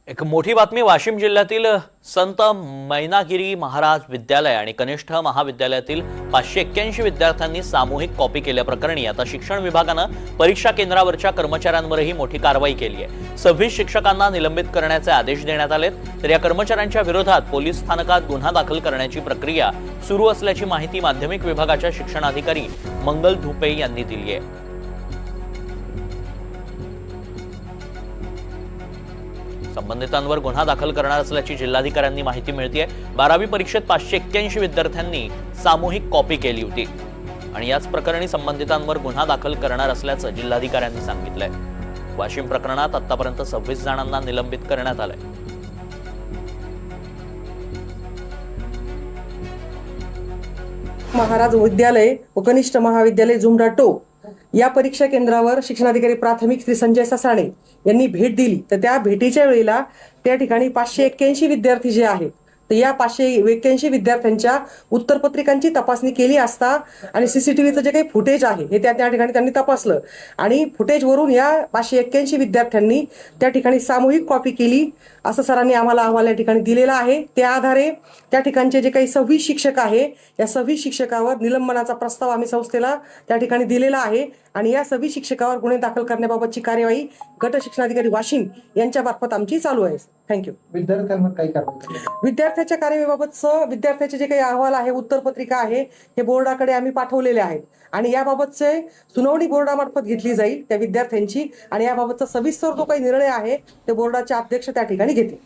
एक मोठी बातमी वाशिम जिल्ह्यातील संत मैनागिरी महाराज विद्यालय आणि कनिष्ठ महाविद्यालयातील 581 विद्यार्थ्यांनी सामूहिक कॉपी केल्याप्रकरणी आता शिक्षण विभागानं परीक्षा केंद्रावरच्या कर्मचाऱ्यांवरही मोठी कारवाई केली आहे। 26 शिक्षकांना निलंबित करण्याचे आदेश देण्यात आलेत। तर या कर्मचाऱ्यांच्या विरोधात पोलीस स्थानकात गुन्हा दाखल करण्याची प्रक्रिया सुरू असल्याची माहिती माध्यमिक विभागाच्या शिक्षणाधिकारी मंगल धुपे यांनी दिली आहे। संबंधितांवर गुन्हा दाखल करणार असल्याची जिल्हाधिकाऱ्यांनी माहिती मिळते। 12वी परीक्षेत 581 विद्यार्थ्यांनी सामूहिक कॉपी केली होती आणि याच प्रकरणी संबंधितांवर गुन्हा दाखल करणार असल्याचं जिल्हाधिकाऱ्यांनी सांगितलंय। वाशिम प्रकरणात आतापर्यंत 26 जणांना निलंबित करण्यात आलंय। महाराज विद्यालय व कनिष्ठ महाविद्यालय जुमडा टोक या परीक्षा केंद्रावर शिक्षणाधिकारी प्राथमिक श्री संजय ससाणे यांनी भेट दिली। तर त्या भेटीच्या वेळेला त्या ठिकाणी 581 विद्यार्थी जे आहेत तर या 581 विद्यार्थ्यांच्या उत्तरपत्रिकांची तपासणी केली असता आणि सीसीटीव्हीचं जे काही फुटेज आहे हे त्या ठिकाणी त्यांनी तपासलं आणि फुटेजवरून या 581 विद्यार्थ्यांनी त्या ठिकाणी सामूहिक कॉपी केली असं सरांनी आम्हाला अहवाल या ठिकाणी दिलेला आहे। त्या आधारे त्या ठिकाणचे जे काही 26 शिक्षक आहे या 26 शिक्षकावर निलंबनाचा प्रस्ताव आम्ही संस्थेला त्या ठिकाणी दिलेला आहे आणि या 26 शिक्षकावर गुन्हे दाखल करण्याबाबतची कार्यवाही गट शिक्षणाधिकारी वाशिम यांच्या मार्फत आमची चालू आहे। थँक्यू। विद्यार्थ्यांवर काही कारवाई विद्यार्थ्याच्या कार्यवाहीबाबतचं विद्यार्थ्याचे जे काही अहवाल आहे उत्तरपत्रिका आहे हे बोर्डाकडे आम्ही पाठवलेले आहेत आणि याबाबतचे सुनावणी बोर्डामार्फत घेतली जाईल त्या विद्यार्थ्यांची आणि याबाबतचा सविस्तर जो काही निर्णय आहे ते बोर्डाचे अध्यक्ष त्या ठिकाणी घेतील।